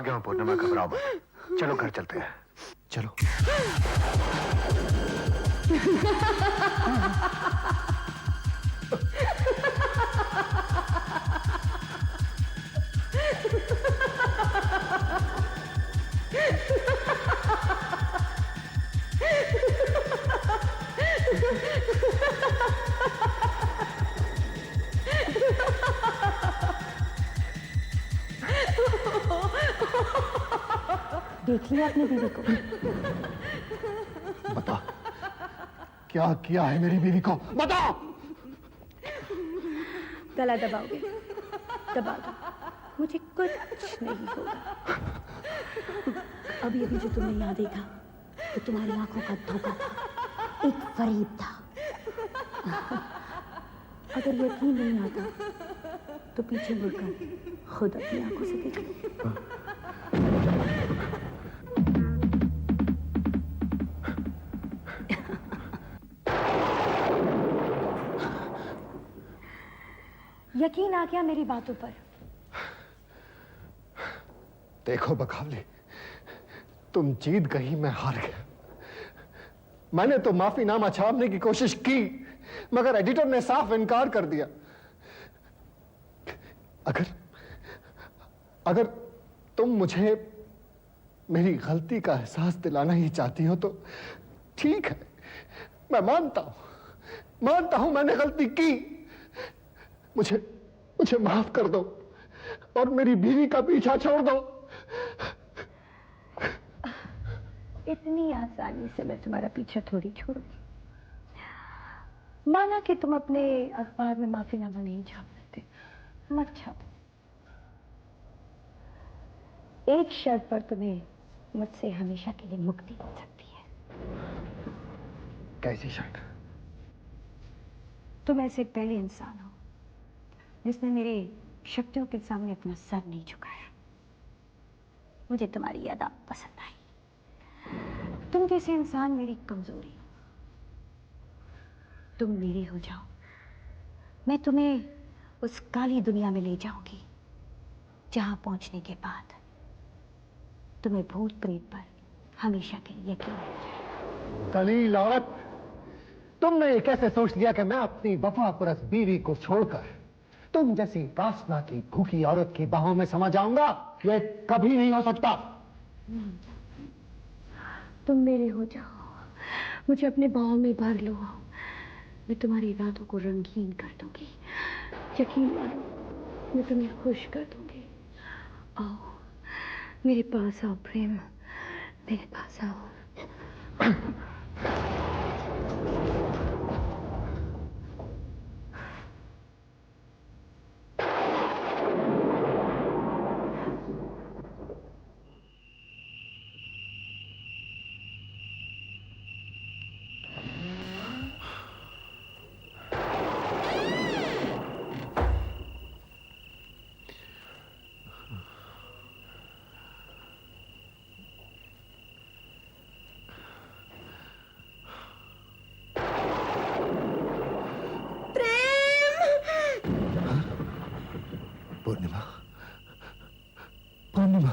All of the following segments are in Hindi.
गया हूं पूर्णिमा, घबराओ मत। चलो घर चलते हैं, चलो। देख लिया अपनी बीवी को? बता, क्या किया है मेरी बीवी को? बताओ। गला दबाओगे? दबा दो, मुझे कुछ नहीं होगा। अभी अभी जो तुमने यहाँ देखा वो तुम्हारी आंखों का धोखा था, एक फरेब था। अगर यकीन नहीं आता तो पीछे मुड़कर खुद अपनी आंखों से देख लो। यकीन आ गया मेरी बातों पर? देखो बकावली, तुम जीत गई, मैं हार गया। मैंने तो माफीनामा छापने की कोशिश की, मगर एडिटर ने साफ इनकार कर दिया। अगर तुम मुझे मेरी गलती का एहसास दिलाना ही चाहती हो तो ठीक है, मैं मानता हूं मैंने गलती की। मुझे माफ कर दो और मेरी बीवी का पीछा छोड़ दो। इतनी आसानी से मैं तुम्हारा पीछा थोड़ी छोड़ूंगी। माना कि तुम अपने अखबार में माफीनामा नहीं छाप देते, मत छापो। एक शर्त पर तुम्हें मुझसे हमेशा के लिए मुक्ति मिल सकती है। कैसी शर्त? तुम ऐसे पहले इंसान हो जिसने मेरे शब्दों के सामने अपना सर नहीं झुकाया। मुझे तुम्हारी अदा पसंद आई। तुम जैसे इंसान मेरी कमजोरी। तुम मेरी हो जाओ, मैं तुम्हें उस काली दुनिया में ले जाऊंगी जहां पहुंचने के बाद तुम्हें भूत प्रेत पर हमेशा के लिए यकीन हो जाए। दलील औरत, तुमने ये कैसे सोच लिया कि मैं अपनी वफापरस्त बीवी को छोड़कर तुम जैसी वासना की भूखी औरत की बाहों में समा जाऊंगा? ये कभी नहीं हो सकता। तुम मेरे हो जाओ, मुझे अपने बाहों में भर लो, मैं तुम्हारी रातों को रंगीन कर दूंगी। यकीन मानो, मैं तुम्हें खुश कर दूंगी। आओ मेरे पास आओ प्रेम, मेरे पास आओ। Purnima, Purnima,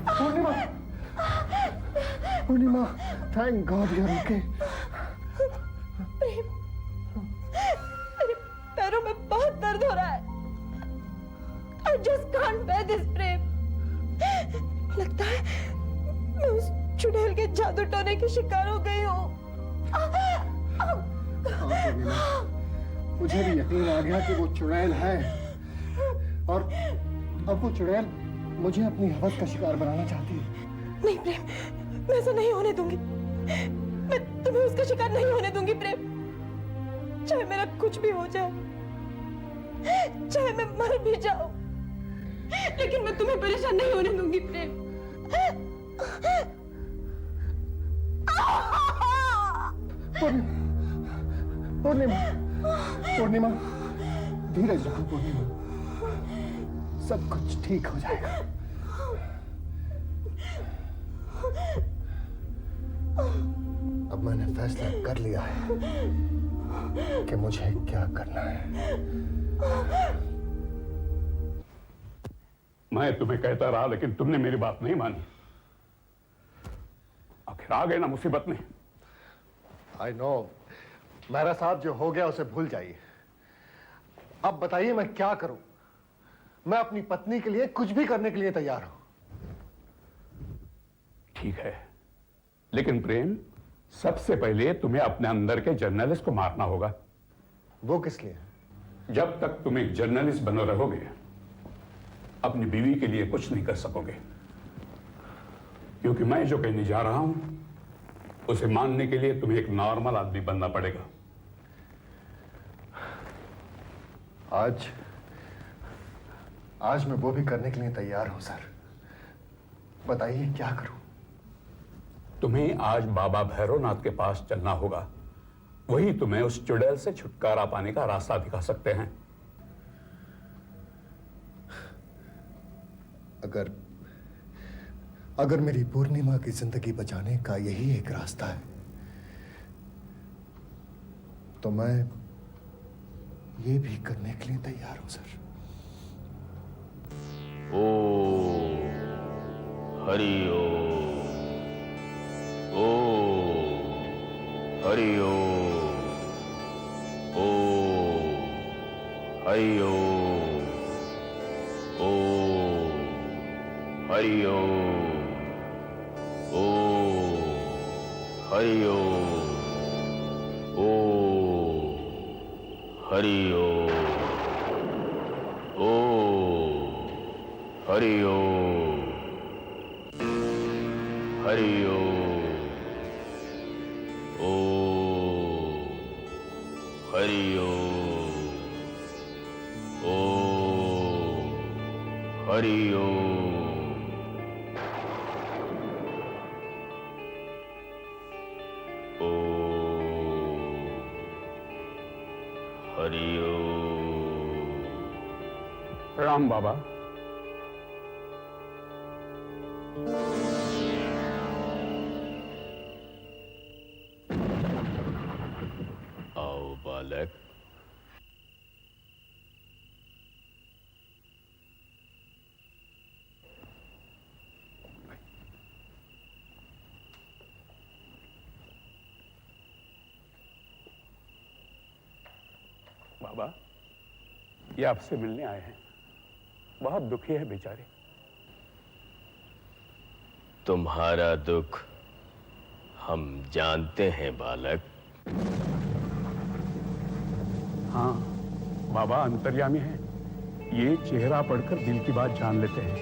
Purnima, Purnima, thank God you are okay. मेरे पैरों में बहुत दर्द हो रहा है। I just can't bear this, प्रेम। लगता है मैं उस चुड़ैल के जादू टोने की शिकार हो गई हूँ। मुझे भी यकीन आ गया कि वो चुड़ैल है, और अब वो चुड़ैल मुझे अपनी हवस का शिकार बनाना चाहती है। नहीं प्रेम, मैं ऐसा नहीं होने दूंगी। मैं तुम्हें उसका शिकार नहीं होने दूंगी प्रेम। चाहे मेरा कुछ भी हो जाए, चाहे मैं मर भी जाऊं, लेकिन मैं तुम्हें परेशान नहीं होने दूंगी प्रेम। पूर्णिमा, पूर्णिमा, धीरज रखो पूर्णिमा, सब कुछ ठीक हो जाएगा। अब मैंने फैसला कर लिया है कि मुझे क्या करना है। मैं तुम्हें कहता रहा लेकिन तुमने मेरी बात नहीं मानी। आखिर आ गए ना मुसीबत में। आई नो, मेरा साथ जो हो गया उसे भूल जाइए। अब बताइए मैं क्या करूं? मैं अपनी पत्नी के लिए कुछ भी करने के लिए तैयार हूं। ठीक है, लेकिन प्रेम, सबसे पहले तुम्हें अपने अंदर के जर्नलिस्ट को मारना होगा। वो किस लिए? जब तक तुम एक जर्नलिस्ट बने रहोगे अपनी बीवी के लिए कुछ नहीं कर सकोगे, क्योंकि मैं जो कहने जा रहा हूं उसे मानने के लिए तुम्हें एक नॉर्मल आदमी बनना पड़ेगा। आज मैं वो भी करने के लिए तैयार हूं सर। बताइए क्या करूं? तुम्हें आज बाबा भैरवनाथ के पास चलना होगा। वही तुम्हें उस चुड़ैल से छुटकारा पाने का रास्ता दिखा सकते हैं। अगर मेरी पूर्णिमा की जिंदगी बचाने का यही एक रास्ता है तो मैं ये भी करने के लिए तैयार हूं सर। ओ हरि ओम, ओ हरि ओम, ओ हरि ओम, ओ हरि ओम, ओ हरि ओम, ओ हरि ओम, ओ हरि ओम, हरि ओम, ओ हरि ओम, ओ हरि ओम, ओ हरि ओम। प्रणाम बाबा। आओ बालक। बाबा, ये आपसे मिलने आए हैं। बहुत दुखी है बेचारे। तुम्हारा दुख हम जानते हैं बालक। हाँ बाबा अंतर्यामी हैं। ये चेहरा पढ़कर दिल की बात जान लेते हैं।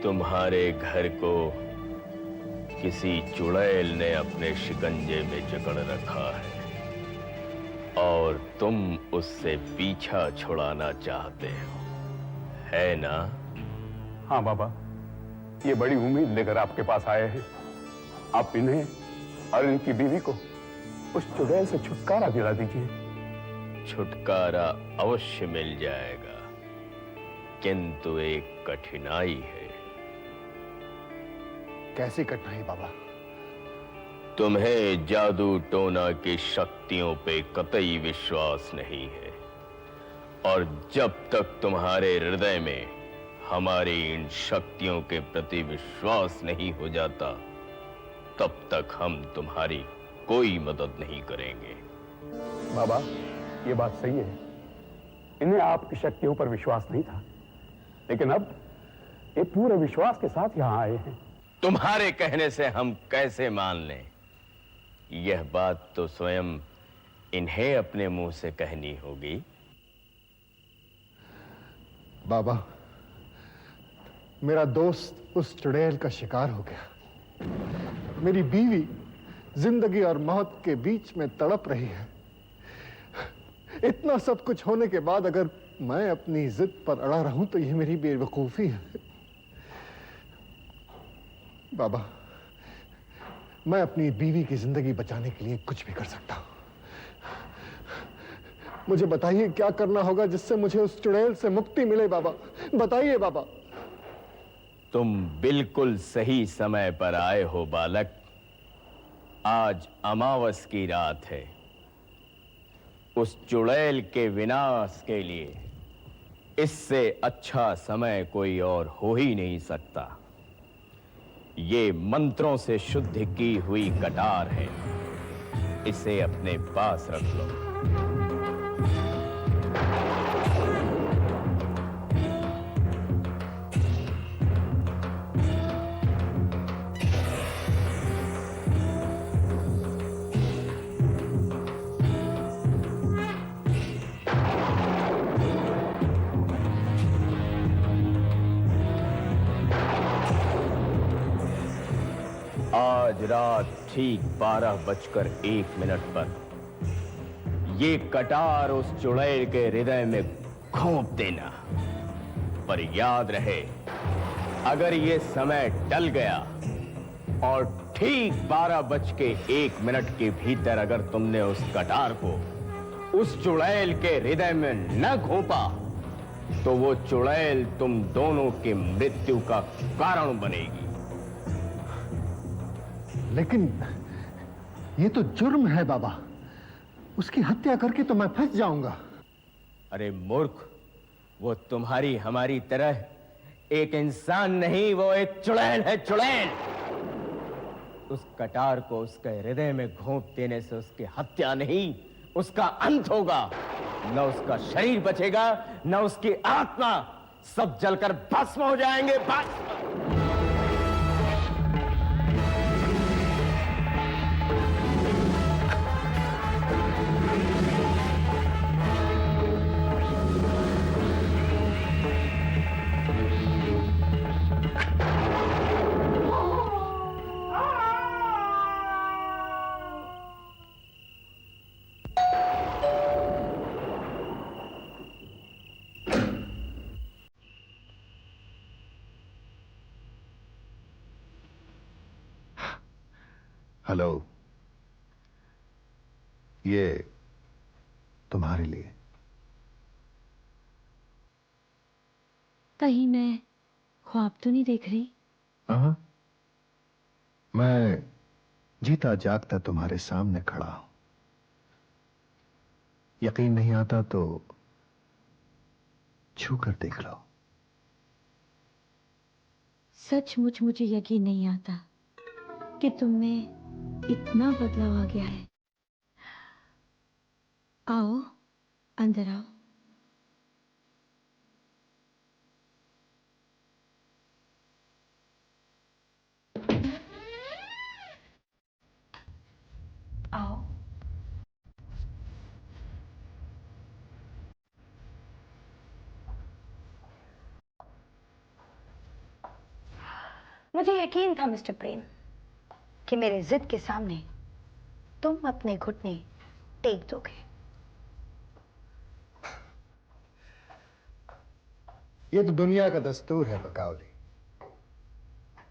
तुम्हारे घर को किसी चुड़ैल ने अपने शिकंजे में जकड़ रखा है और तुम उससे पीछा छुड़ाना चाहते हो, है ना? हाँ बाबा, ये बड़ी उम्मीद लेकर आपके पास आए हैं। आप इन्हें और इनकी बीवी को उस चुड़ैल से छुटकारा दिला दीजिए। छुटकारा अवश्य मिल जाएगा, किंतु एक कठिनाई है। कैसी कठिनाई बाबा? तुम्हें जादू टोना की शक्तियों पे कतई विश्वास नहीं है, और जब तक तुम्हारे हृदय में हमारी इन शक्तियों के प्रति विश्वास नहीं हो जाता, तब तक हम तुम्हारी कोई मदद नहीं करेंगे। बाबा, ये बात सही है। इन्हें आपकी शक्तियों पर विश्वास नहीं था, लेकिन अब ये पूरे विश्वास के साथ यहां आए हैं। तुम्हारे कहने से हम कैसे मान लें? यह बात तो स्वयं इन्हें अपने मुंह से कहनी होगी। बाबा, मेरा दोस्त उस चुड़ैल का शिकार हो गया। मेरी बीवी जिंदगी और मौत के बीच में तड़प रही है। इतना सब कुछ होने के बाद अगर मैं अपनी जिद पर अड़ा रहूं तो यह मेरी बेवकूफी है। बाबा, मैं अपनी बीवी की जिंदगी बचाने के लिए कुछ भी कर सकता हूं। मुझे बताइए क्या करना होगा जिससे मुझे उस चुड़ैल से मुक्ति मिले। बाबा बताइए बाबा। तुम बिल्कुल सही समय पर आए हो बालक। आज अमावस की रात है। उस चुड़ैल के विनाश के लिए इससे अच्छा समय कोई और हो ही नहीं सकता। ये मंत्रों से शुद्ध की हुई कटार है, इसे अपने पास रख लो। आज रात ठीक 12:01 पर ये कटार उस चुड़ैल के हृदय में घोंप देना। पर याद रहे, अगर ये समय टल गया और ठीक 12:01 के भीतर अगर तुमने उस कटार को उस चुड़ैल के हृदय में न घोंपा, तो वो चुड़ैल तुम दोनों की मृत्यु का कारण बनेगी। लेकिन ये तो जुर्म है बाबा, उसकी हत्या करके तो मैं फंस जाऊंगा। अरे मूर्ख, वो तुम्हारी हमारी तरह एक इंसान नहीं, वो एक चुड़ैल है, चुड़ैल। उस कटार को उसके हृदय में घोंप देने से उसकी हत्या नहीं, उसका अंत होगा। न उसका शरीर बचेगा, न उसकी आत्मा, सब जलकर भस्म हो जाएंगे, भस्म। हेलो, ये तुम्हारे लिए। कहीं मैं ख्वाब तो नहीं देख रही? हाँ, मैं जीता जागता तुम्हारे सामने खड़ा हूं। यकीन नहीं आता तो छू कर देख लो। सचमुच मुझे यकीन नहीं आता कि तुम में इतना बदलाव आ गया है। आओ, अंदर आओ। आओ। मुझे यकीन था मिस्टर प्रेम कि मेरे जिद के सामने तुम अपने घुटने टेक दोगे। ये तो दुनिया का दस्तूर है बकावली।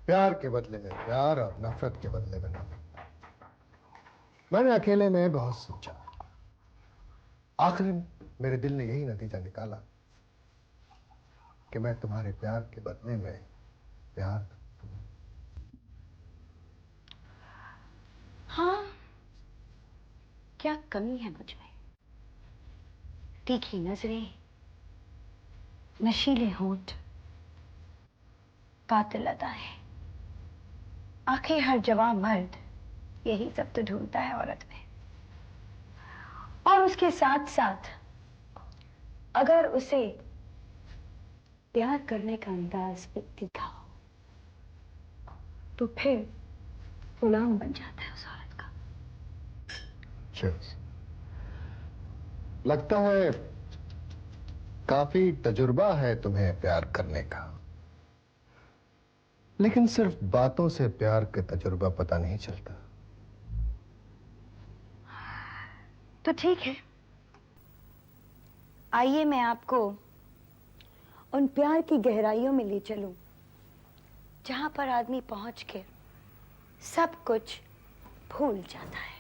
प्यार के बदले में प्यार और नफरत के बदले में नफरत। मैंने अकेले में बहुत सोचा, आखिर मेरे दिल ने यही नतीजा निकाला कि मैं तुम्हारे प्यार के बदले में प्यार। हाँ, क्या कमी है मुझ में? तीखी नजरें, नशीले होंठ, कातिल अदाएं। आखिर हर जवान मर्द यही सब तो ढूंढता है औरत में। और उसके साथ साथ अगर उसे प्यार करने का अंदाज भी दिखाओ तो फिर गुलाम बन जाता है उस औरत का। Cheers. लगता है काफी तजुर्बा है तुम्हें प्यार करने का, लेकिन सिर्फ बातों से प्यार का तजुर्बा पता नहीं चलता। तो ठीक है, आइए मैं आपको उन प्यार की गहराइयों में ले चलूं जहां पर आदमी पहुंच के सब कुछ भूल जाता है।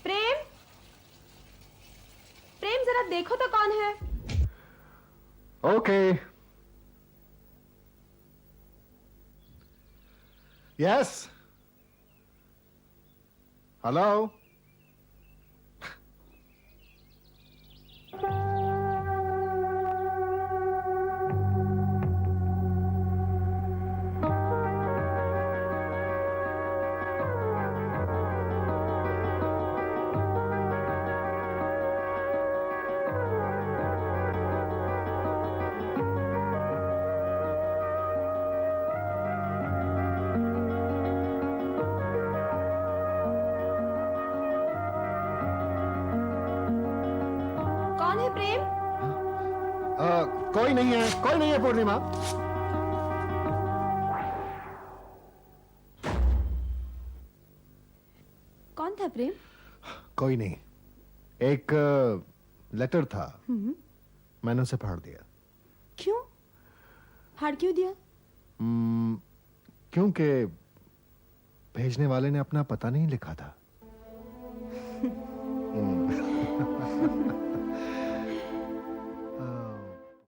प्रेम, प्रेम जरा देखो तो कौन है। ओके। यस। हेलो। कौन है प्रेम? कोई नहीं है पूर्णिमा। कौन था प्रेम? कोई नहीं। एक लेटर था, मैंने उसे फाड़ दिया। क्यों? फाड़ क्यों दिया? क्योंकि भेजने वाले ने अपना पता नहीं लिखा था।